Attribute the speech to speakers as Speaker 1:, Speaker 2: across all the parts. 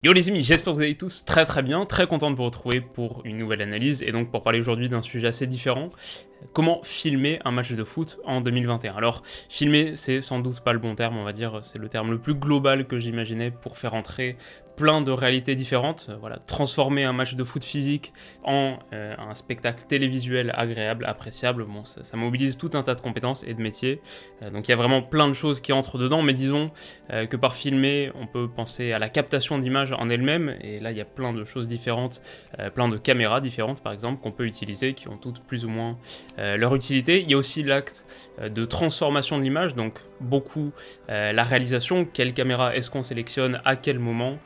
Speaker 1: Yo les amis, j'espère que vous allez tous très bien, très content de vous retrouver pour une nouvelle analyse et donc pour parler aujourd'hui d'un sujet assez différent, comment filmer un match de foot en 2021. Alors filmer c'est sans doute pas le bon terme, on va dire, c'est le terme le plus global que j'imaginais pour faire entrer plein de réalités différentes, voilà, transformer un match de foot physique en un spectacle télévisuel agréable, appréciable, bon ça mobilise tout un tas de compétences et de métiers, donc il y a vraiment plein de choses qui entrent dedans, mais disons que par filmer on peut penser à la captation d'images en elle-même, et là il y a plein de choses différentes, plein de caméras différentes par exemple qu'on peut utiliser, qui ont toutes plus ou moins leur utilité. Il y a aussi l'acte de transformation de l'image, donc beaucoup la réalisation, quelle caméra est-ce qu'on sélectionne, à quel moment,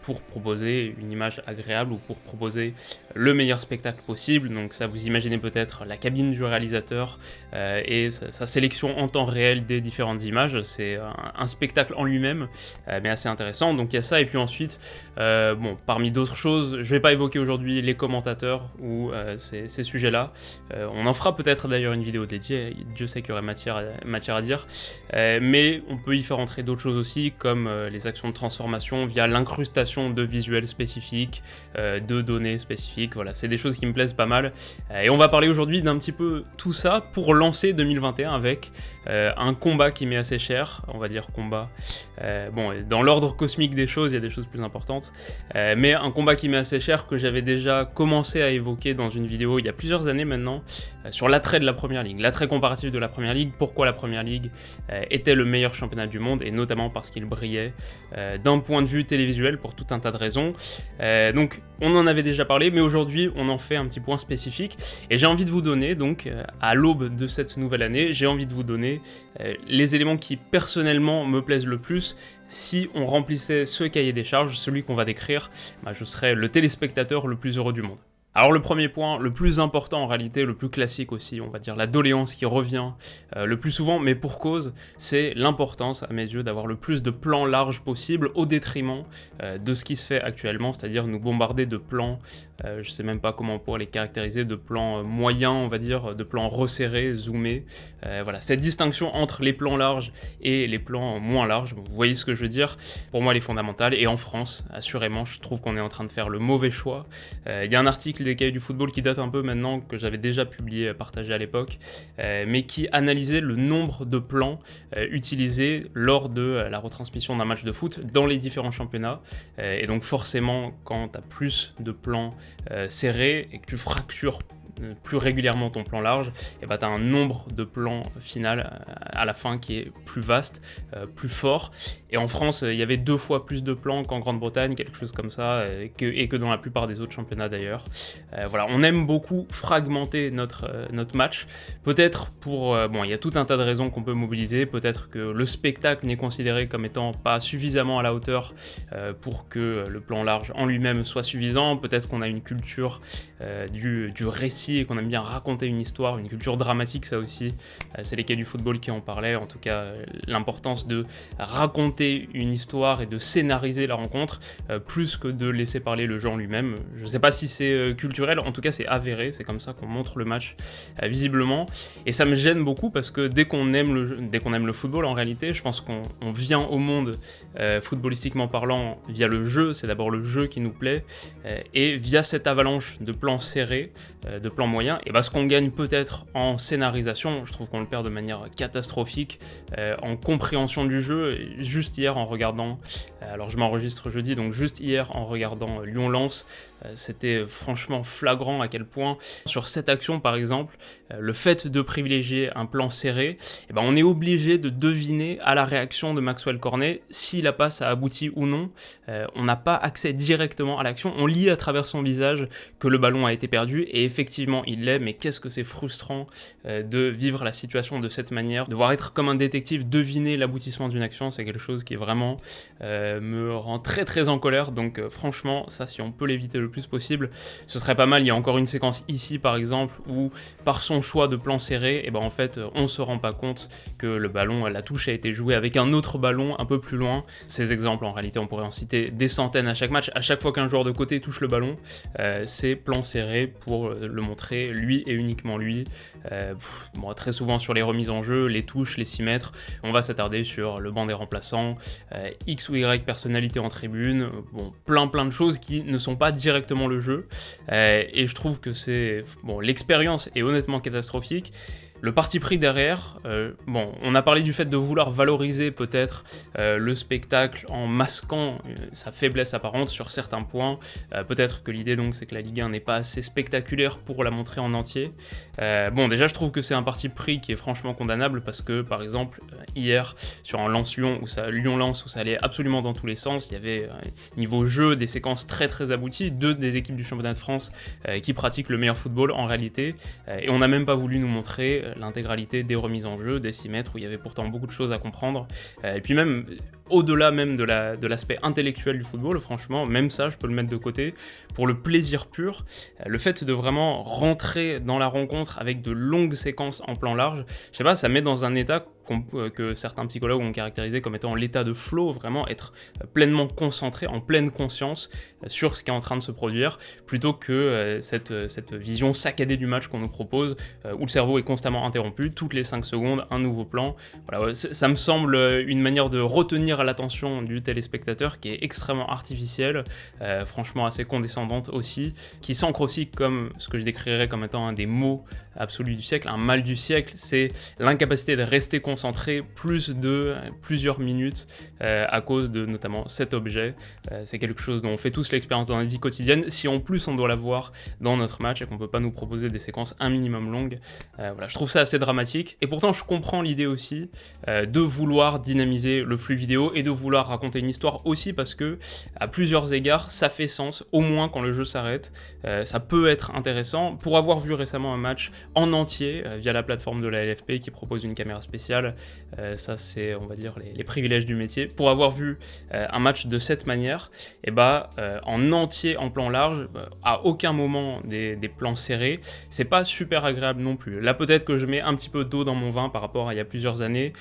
Speaker 1: pour proposer une image agréable ou pour proposer le meilleur spectacle possible. Donc ça, vous imaginez peut-être la cabine du réalisateur et sa sélection en temps réel des différentes images. C'est un spectacle en lui-même, mais assez intéressant. Donc il y a ça, et puis ensuite, bon, parmi d'autres choses, je vais pas évoquer aujourd'hui les commentateurs ou ces sujets-là. On en fera peut-être d'ailleurs une vidéo dédiée, Dieu sait qu'il y aurait matière à dire, mais on peut y faire entrer d'autres choses aussi, comme les actions de transformation via l'incrustation de visuels spécifiques, de données spécifiques. Voilà, c'est des choses qui me plaisent pas mal, et on va parler aujourd'hui d'un petit peu tout ça pour lancer 2021 avec un combat qui m'est assez cher, on va dire combat, bon, dans l'ordre cosmique des choses, il y a des choses plus importantes, mais un combat qui m'est assez cher, que j'avais déjà commencé à évoquer dans une vidéo il y a plusieurs années maintenant, sur l'attrait de la Première Ligue, l'attrait comparatif de la Première Ligue, pourquoi la Première Ligue était le meilleur championnat du monde, et notamment parce qu'il brillait d'un point de vue télévisuel pour tout un tas de raisons. Donc on en avait déjà parlé, mais aujourd'hui on en fait un petit point spécifique, et j'ai envie de vous donner, donc à l'aube de cette nouvelle année, j'ai envie de vous donner les éléments qui personnellement me plaisent le plus. Si on remplissait ce cahier des charges, celui qu'on va décrire, je serais le téléspectateur le plus heureux du monde. Alors le premier point, le plus important en réalité, le plus classique aussi, on va dire la doléance qui revient le plus souvent, mais pour cause, c'est l'importance à mes yeux d'avoir le plus de plans larges possible au détriment de ce qui se fait actuellement, c'est-à-dire nous bombarder de plans, je sais même pas comment on pourrait les caractériser, de plans moyens, on va dire, de plans resserrés, zoomés, voilà, cette distinction entre les plans larges et les plans moins larges, bon, vous voyez ce que je veux dire, pour moi elle est fondamentale, et en France, assurément, je trouve qu'on est en train de faire le mauvais choix. Il y a un article des Cahiers du football qui date un peu maintenant, que j'avais déjà publié, partagé à l'époque, mais qui analysait le nombre de plans utilisés lors de la retransmission d'un match de foot dans les différents championnats, et donc forcément quand tu as plus de plans serrés et que tu fractures plus régulièrement ton plan large, et bah tu as un nombre de plans final à la fin qui est plus vaste, plus fort. Et en France, il y avait 2 fois plus de plans qu'en Grande-Bretagne, quelque chose comme ça, et que dans la plupart des autres championnats d'ailleurs. Voilà, on aime beaucoup fragmenter notre match, peut-être pour... bon, il y a tout un tas de raisons qu'on peut mobiliser, peut-être que le spectacle n'est considéré comme étant pas suffisamment à la hauteur pour que le plan large en lui-même soit suffisant, peut-être qu'on a une culture du récit, et qu'on aime bien raconter une histoire, une culture dramatique, ça aussi, c'est les Cahiers du football qui en parlaient, en tout cas l'importance de raconter une histoire et de scénariser la rencontre, plus que de laisser parler le jeu en lui-même. Je sais pas si c'est culturel, en tout cas c'est avéré, c'est comme ça qu'on montre le match visiblement, et ça me gêne beaucoup parce que dès qu'on aime le football, en réalité, je pense qu'on vient au monde footballistiquement parlant via le jeu, c'est d'abord le jeu qui nous plaît, et via cette avalanche de plans serrés, de plans moyens, et bah ce qu'on gagne peut-être en scénarisation, je trouve qu'on le perd de manière catastrophique, en compréhension du jeu. Juste hier en regardant, alors je m'enregistre jeudi, donc juste hier en regardant Lyon-Lens, c'était franchement flagrant à quel point, sur cette action par exemple, le fait de privilégier un plan serré, et ben on est obligé de deviner à la réaction de Maxwell Cornet si la passe a abouti ou non. On n'a pas accès directement à l'action, on lit à travers son visage que le ballon a été perdu, et effectivement il l'est, mais qu'est-ce que c'est frustrant de vivre la situation de cette manière, devoir être comme un détective, deviner l'aboutissement d'une action, c'est quelque chose qui vraiment me rend très en colère, donc franchement ça, si on peut l'éviter le plus possible, ce serait pas mal. Il y a encore une séquence ici par exemple où par son choix de plan serré, et ben en fait on se rend pas compte que le ballon, la touche a été jouée avec un autre ballon un peu plus loin. Ces exemples en réalité on pourrait en citer des centaines à chaque match, à chaque fois qu'un joueur de côté touche le ballon, c'est plan serré pour le montrer montrer lui et uniquement lui. Bon, très souvent sur les remises en jeu, les touches, les 6 mètres, on va s'attarder sur le banc des remplaçants, X ou Y personnalité en tribune, bon, plein de choses qui ne sont pas directement le jeu, et je trouve que l'expérience est honnêtement catastrophique. Le parti pris derrière, bon, on a parlé du fait de vouloir valoriser peut-être le spectacle en masquant sa faiblesse apparente sur certains points. Peut-être que l'idée donc c'est que la Ligue 1 n'est pas assez spectaculaire pour la montrer en entier. Bon, déjà je trouve que c'est un parti pris qui est franchement condamnable parce que par exemple hier sur un Lens-Lyon Lyon-Lens où ça allait absolument dans tous les sens, il y avait niveau jeu des séquences très abouties, deux des équipes du championnat de France qui pratiquent le meilleur football en réalité, et on n'a même pas voulu nous montrer l'intégralité des remises en jeu, des 6 mètres, où il y avait pourtant beaucoup de choses à comprendre. Et puis même, au-delà même de l'aspect intellectuel du football, franchement, même ça, je peux le mettre de côté. Pour le plaisir pur, le fait de vraiment rentrer dans la rencontre avec de longues séquences en plan large, je sais pas, ça met dans un état que certains psychologues ont caractérisé comme étant l'état de flow, vraiment être pleinement concentré, en pleine conscience sur ce qui est en train de se produire, plutôt que cette vision saccadée du match qu'on nous propose, où le cerveau est constamment interrompu, toutes les 5 secondes, un nouveau plan. Voilà, ça me semble une manière de retenir l'attention du téléspectateur qui est extrêmement artificielle, franchement assez condescendante aussi, qui s'ancre aussi comme ce que je décrirais comme étant un des maux absolus du siècle, un mal du siècle, c'est l'incapacité de rester concentré plusieurs minutes à cause de notamment cet objet. C'est quelque chose dont on fait tous l'expérience dans notre vie quotidienne. Si en plus on doit la voir dans notre match et qu'on peut pas nous proposer des séquences un minimum longues, voilà, je trouve ça assez dramatique. Et pourtant je comprends l'idée aussi de vouloir dynamiser le flux vidéo et de vouloir raconter une histoire aussi, parce que à plusieurs égards ça fait sens, au moins quand le jeu s'arrête. Ça peut être intéressant. Pour avoir vu récemment un match en entier via la plateforme de la LFP qui propose une caméra spéciale, ça c'est on va dire les privilèges du métier. Pour avoir vu un match de cette manière, et en entier en plan large, à aucun moment des plans serrés, c'est pas super agréable non plus. Là peut-être que je mets un petit peu d'eau dans mon vin par rapport à il y a plusieurs années,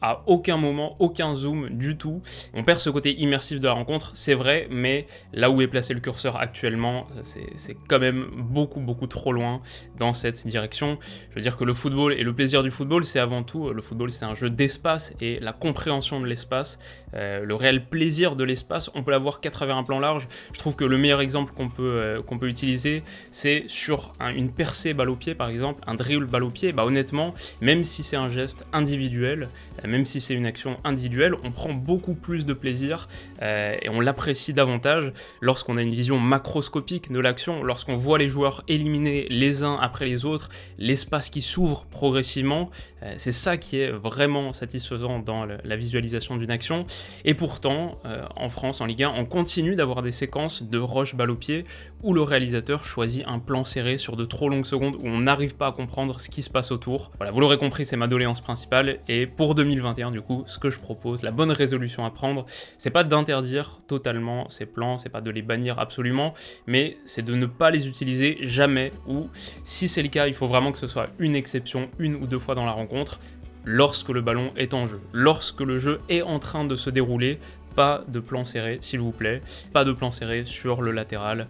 Speaker 1: à aucun moment, aucun zoom du tout. On perd ce côté immersif de la rencontre, c'est vrai, mais là où est placé le curseur actuellement, c'est quand même beaucoup trop loin dans cette direction. Je veux dire que le football et le plaisir du football, c'est avant tout, le football c'est un jeu d'espace et la compréhension de l'espace, le réel plaisir de l'espace, on peut l'avoir qu'à travers un plan large. Je trouve que le meilleur exemple qu'on peut utiliser, c'est sur une percée balle au pied par exemple, un dribble balle au pied. Honnêtement, même si c'est un geste individuel, même si c'est une action individuelle, on prend beaucoup plus de plaisir et on l'apprécie davantage lorsqu'on a une vision macroscopique de l'action, lorsqu'on voit les joueurs éliminés les uns après les autres, l'espace qui s'ouvre progressivement. C'est ça qui est vraiment satisfaisant dans la visualisation d'une action. Et pourtant, en France, en Ligue 1, on continue d'avoir des séquences de rush balle au pied où le réalisateur choisit un plan serré sur de trop longues secondes où on n'arrive pas à comprendre ce qui se passe autour. Voilà, vous l'aurez compris, c'est ma doléance principale. Et pour 2021, du coup, ce que je propose, la bonne résolution à prendre, c'est pas d'interdire totalement ces plans, c'est pas de les bannir absolument, mais c'est de ne pas les utiliser jamais, ou si c'est le cas, il faut vraiment que ce soit une exception, 1 ou 2 fois dans la rencontre, lorsque le ballon est en jeu, lorsque le jeu est en train de se dérouler. Pas de plan serré, s'il vous plaît. Pas de plan serré sur le latéral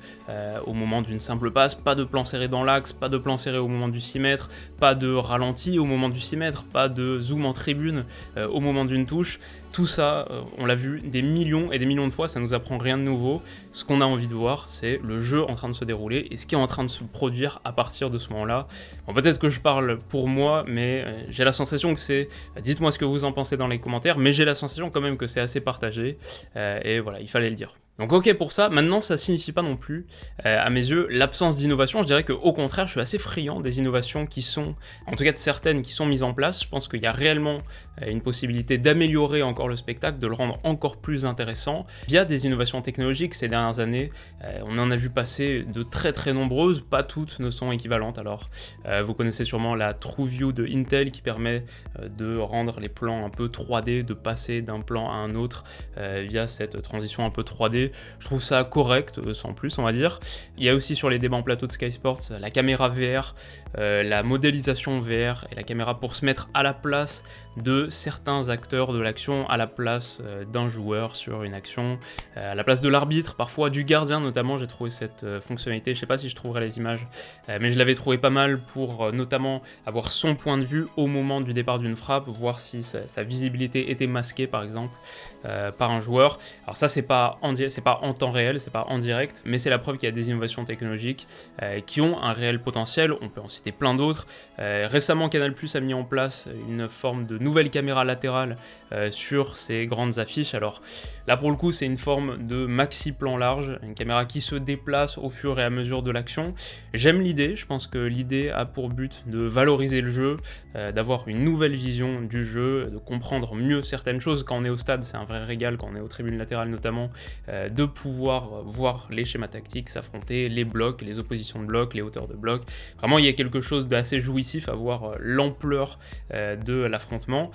Speaker 1: au moment d'une simple passe. Pas de plan serré dans l'axe. Pas de plan serré au moment du 6 mètres. Pas de ralenti au moment du 6 mètres. Pas de zoom en tribune au moment d'une touche. Tout ça, on l'a vu des millions et des millions de fois, ça nous apprend rien de nouveau. Ce qu'on a envie de voir, c'est le jeu en train de se dérouler et ce qui est en train de se produire à partir de ce moment-là. Bon, peut-être que je parle pour moi, mais j'ai la sensation que c'est... Dites-moi ce que vous en pensez dans les commentaires, mais j'ai la sensation quand même que c'est assez partagé. Et voilà, il fallait le dire. Donc ok pour ça, maintenant ça signifie pas non plus, à mes yeux, l'absence d'innovation. Je dirais qu'au contraire, je suis assez friand des innovations qui sont, en tout cas de certaines qui sont mises en place. Je pense qu'il y a réellement une possibilité d'améliorer encore le spectacle, de le rendre encore plus intéressant via des innovations technologiques. Ces dernières années, on en a vu passer de très nombreuses, pas toutes ne sont équivalentes. Alors vous connaissez sûrement la TrueView de Intel qui permet de rendre les plans un peu 3D, de passer d'un plan à un autre via cette transition un peu 3D. côté, je trouve ça correct, sans plus on va dire. Il y a aussi sur les débats en plateau de Sky Sports la caméra VR, la modélisation VR et la caméra pour se mettre à la place de certains acteurs de l'action, à la place d'un joueur sur une action, à la place de l'arbitre, parfois du gardien notamment. J'ai trouvé cette fonctionnalité, je sais pas si je trouverai les images, mais je l'avais trouvé pas mal pour notamment avoir son point de vue au moment du départ d'une frappe, voir si sa visibilité était masquée par exemple par un joueur. Alors ça c'est pas en temps réel, c'est pas en direct, mais c'est la preuve qu'il y a des innovations technologiques qui ont un réel potentiel. On peut en citer plein d'autres. Récemment Canal+ a mis en place une forme de nouvelle caméra latérale sur ses grandes affiches. Alors là pour le coup c'est une forme de maxi plan large, une caméra qui se déplace au fur et à mesure de l'action. J'aime l'idée, je pense que l'idée a pour but de valoriser le jeu, d'avoir une nouvelle vision du jeu, de comprendre mieux certaines choses. Quand on est au stade, c'est un vrai régal, quand on est aux tribunes latérales notamment, de pouvoir voir les schémas tactiques s'affronter, les blocs, les oppositions de blocs, les hauteurs de blocs. Vraiment, il y a quelque chose d'assez jouissif à voir l'ampleur de l'affrontement.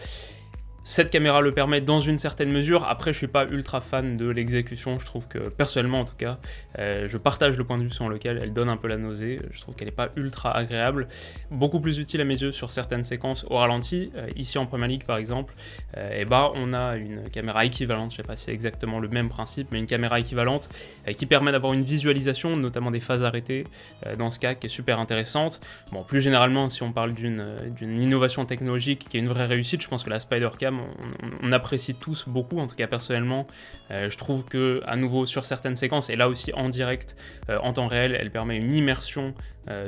Speaker 1: Cette caméra le permet dans une certaine mesure. Après, je suis pas ultra fan de l'exécution. Je trouve que, personnellement en tout cas, je partage le point de vue selon lequel elle donne un peu la nausée. Je trouve qu'elle n'est pas ultra agréable. Beaucoup plus utile à mes yeux sur certaines séquences au ralenti. Ici en Premier League par exemple, on a une caméra équivalente. Je sais pas si c'est exactement le même principe, mais une caméra équivalente qui permet d'avoir une visualisation, notamment des phases arrêtées, dans ce cas, qui est super intéressante. Bon, plus généralement, si on parle d'une innovation technologique qui est une vraie réussite, je pense que la Spider-Cam, on apprécie tous beaucoup, en tout cas personnellement. Je trouve que à nouveau sur certaines séquences, et là aussi en direct, en temps réel, elle permet une immersion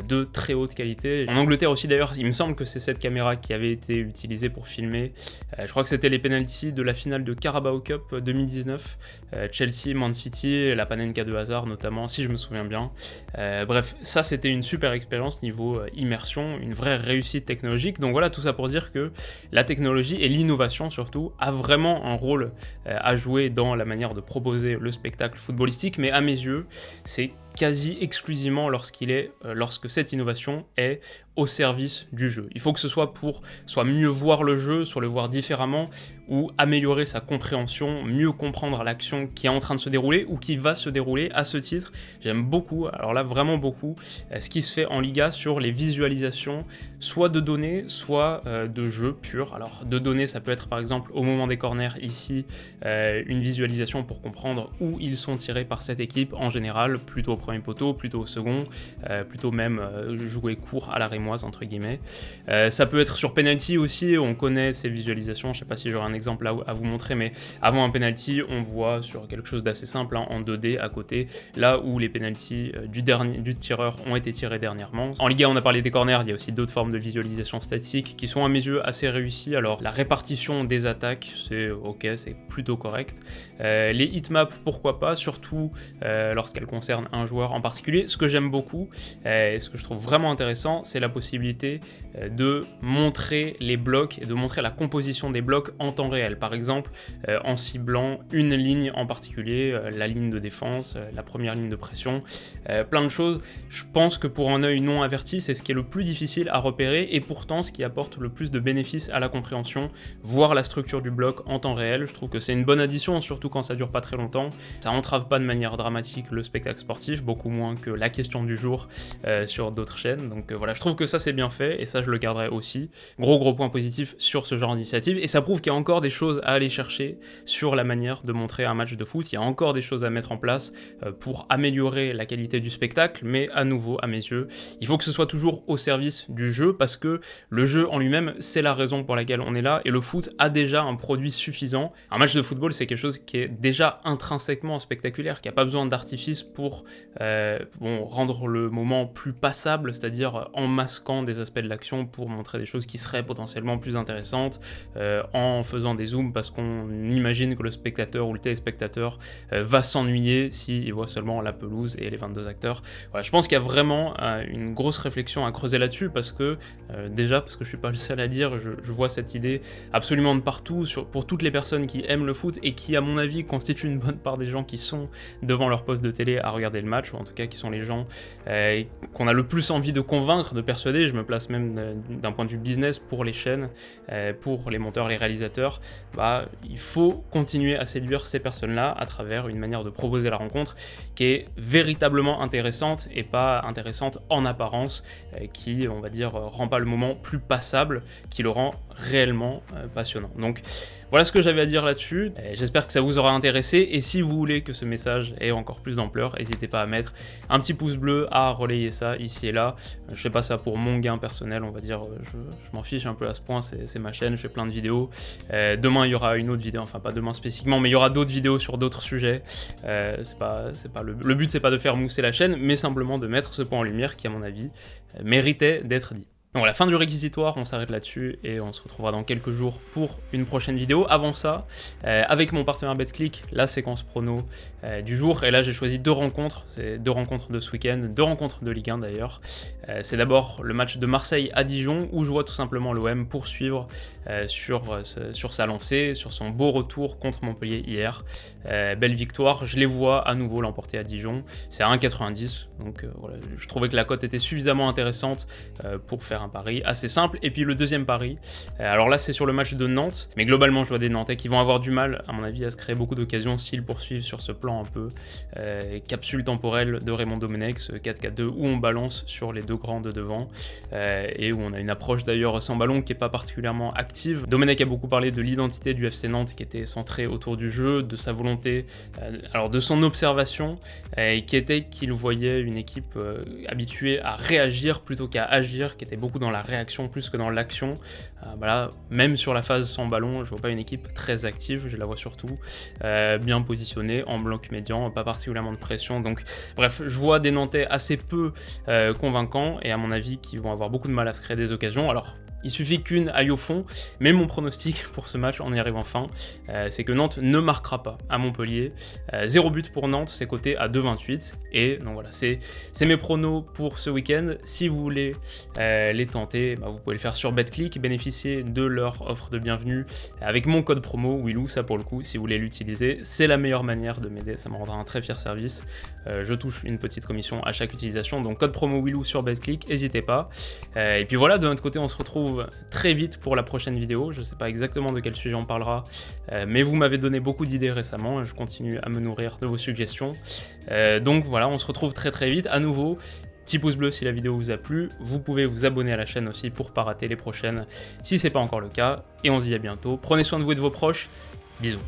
Speaker 1: de très haute qualité. En Angleterre aussi d'ailleurs, il me semble que c'est cette caméra qui avait été utilisée pour filmer, je crois que c'était les penalties de la finale de Carabao Cup 2019, Chelsea, Man City, la Panenka de Hazard notamment, si je me souviens bien. Bref, ça c'était une super expérience niveau immersion, une vraie réussite technologique. Donc voilà, tout ça pour dire que la technologie et l'innovation surtout a vraiment un rôle à jouer dans la manière de proposer le spectacle footballistique, mais à mes yeux, c'est quasi exclusivement lorsque cette innovation est au service du jeu. Il faut que ce soit pour soit mieux voir le jeu, soit le voir différemment, ou améliorer sa compréhension, mieux comprendre l'action qui est en train de se dérouler ou qui va se dérouler. À ce titre, j'aime beaucoup, alors là vraiment beaucoup, ce qui se fait en Liga sur les visualisations, soit de données, soit de jeux purs. Alors de données, ça peut être par exemple au moment des corners ici, une visualisation pour comprendre où ils sont tirés par cette équipe en général, plutôt au premier poteau, plutôt au second, plutôt même jouer court à la rémoise entre guillemets. Ça peut être sur penalty aussi, on connaît ces visualisations, je sais pas si j'aurai un exemple à vous montrer, mais avant un penalty, on voit sur quelque chose d'assez simple, en 2D à côté, là où les penalties du tireur ont été tirés dernièrement. En Liga, on a parlé des corners, il y a aussi d'autres formes de visualisation statique qui sont à mes yeux assez réussies. Alors la répartition des attaques, c'est ok, c'est plutôt correct. Les hitmaps, pourquoi pas, surtout lorsqu'elles concernent un joueur en particulier. Ce que j'aime beaucoup, et ce que je trouve vraiment intéressant, c'est la possibilité de montrer les blocs et de montrer la composition des blocs en temps réel. Par exemple, en ciblant une ligne en particulier, la ligne de défense, la première ligne de pression, plein de choses. Je pense que pour un œil non averti, c'est ce qui est le plus difficile à repérer et pourtant ce qui apporte le plus de bénéfices à la compréhension, voir la structure du bloc en temps réel. Je trouve que c'est une bonne addition, surtout quand ça dure pas très longtemps. Ça entrave pas de manière dramatique le spectacle sportif, beaucoup moins que la question du jour sur d'autres chaînes. Donc voilà, je trouve que ça c'est bien fait et ça je le garderai aussi. Gros point positif sur ce genre d'initiative et ça prouve qu'il y a encore des choses à aller chercher sur la manière de montrer un match de foot. Il y a encore des choses à mettre en place pour améliorer la qualité du spectacle, mais à nouveau, à mes yeux, il faut que ce soit toujours au service du jeu parce que le jeu en lui-même, c'est la raison pour laquelle on est là et le foot a déjà un produit suffisant. Un match de football, c'est quelque chose qui est déjà intrinsèquement spectaculaire, qui n'a pas besoin d'artifice pour rendre le moment plus passable, c'est-à-dire en masquant des aspects de l'action pour montrer des choses qui seraient potentiellement plus intéressantes, en faisant des zooms parce qu'on imagine que le spectateur ou le téléspectateur va s'ennuyer s'il voit seulement la pelouse et les 22 acteurs. Voilà, je pense qu'il y a vraiment une grosse réflexion à creuser là-dessus parce que, déjà, parce que je suis pas le seul à dire, je vois cette idée absolument de partout, pour toutes les personnes qui aiment le foot et qui, à mon avis, constituent une bonne part des gens qui sont devant leur poste de télé à regarder le match. match, ou en tout cas qui sont les gens qu'on a le plus envie de convaincre, de persuader. Je me place même d'un point de vue business pour les chaînes, pour les monteurs, les réalisateurs. Il faut continuer à séduire ces personnes-là à travers une manière de proposer la rencontre qui est véritablement intéressante et pas intéressante en apparence, qui, on va dire, rend pas le moment plus passable, qui le rend réellement passionnant. Donc voilà ce que j'avais à dire là-dessus, j'espère que ça vous aura intéressé, et si vous voulez que ce message ait encore plus d'ampleur, n'hésitez pas à mettre un petit pouce bleu, à relayer ça ici et là. Je fais pas ça pour mon gain personnel, on va dire, je m'en fiche un peu à ce point, c'est ma chaîne, je fais plein de vidéos. Demain il y aura une autre vidéo, enfin pas demain spécifiquement, mais il y aura d'autres vidéos sur d'autres sujets. Le but c'est pas de faire mousser la chaîne, mais simplement de mettre ce point en lumière qui à mon avis méritait d'être dit. Donc la fin du réquisitoire, on s'arrête là-dessus et on se retrouvera dans quelques jours pour une prochaine vidéo. Avant ça, avec mon partenaire BetClick, la séquence prono du jour, et là j'ai choisi 2 rencontres, c'est 2 rencontres de ce week-end, 2 rencontres de Ligue 1 d'ailleurs. C'est d'abord le match de Marseille à Dijon, où je vois tout simplement l'OM poursuivre sur sa lancée, sur son beau retour contre Montpellier hier. Belle victoire, je les vois à nouveau l'emporter à Dijon, c'est à 1,90, donc voilà, je trouvais que la cote était suffisamment intéressante pour faire un pari assez simple. Et puis le deuxième pari, alors là c'est sur le match de Nantes, mais globalement je vois des Nantais qui vont avoir du mal à mon avis à se créer beaucoup d'occasions s'ils poursuivent sur ce plan un peu capsule temporelle de Raymond Domenech, ce 4-4-2 où on balance sur les 2 grands de devant et où on a une approche d'ailleurs sans ballon qui n'est pas particulièrement active. Domenech a beaucoup parlé de l'identité du FC Nantes qui était centrée autour du jeu, de sa volonté, alors de son observation, qui était qu'il voyait une équipe habituée à réagir plutôt qu'à agir, qui était beaucoup dans la réaction plus que dans l'action. Voilà, même sur la phase sans ballon, je vois pas une équipe très active, je la vois surtout bien positionnée, en bloc médian, pas particulièrement de pression. Donc bref, je vois des Nantais assez peu convaincants et à mon avis qui vont avoir beaucoup de mal à se créer des occasions. Alors il suffit qu'une aille au fond, mais mon pronostic pour ce match, on y arrive enfin, c'est que Nantes ne marquera pas à Montpellier. 0 but pour Nantes, c'est coté à 2,28. Et donc voilà, c'est mes pronos pour ce week-end. Si vous voulez les tenter, vous pouvez le faire sur BetClick, bénéficier de leur offre de bienvenue avec mon code promo Willou, ça pour le coup, si vous voulez l'utiliser, c'est la meilleure manière de m'aider, ça me rendra un très fier service. Je touche une petite commission à chaque utilisation, donc code promo Willou sur BetClick, n'hésitez pas. Et puis voilà, de notre côté, on se retrouve très vite pour la prochaine vidéo. Je ne sais pas exactement de quel sujet on parlera, mais vous m'avez donné beaucoup d'idées récemment et je continue à me nourrir de vos suggestions. Donc voilà, on se retrouve très vite. À nouveau, petit pouce bleu si la vidéo vous a plu. Vous pouvez vous abonner à la chaîne aussi pour ne pas rater les prochaines si ce n'est pas encore le cas. Et on se dit à bientôt. Prenez soin de vous et de vos proches. Bisous.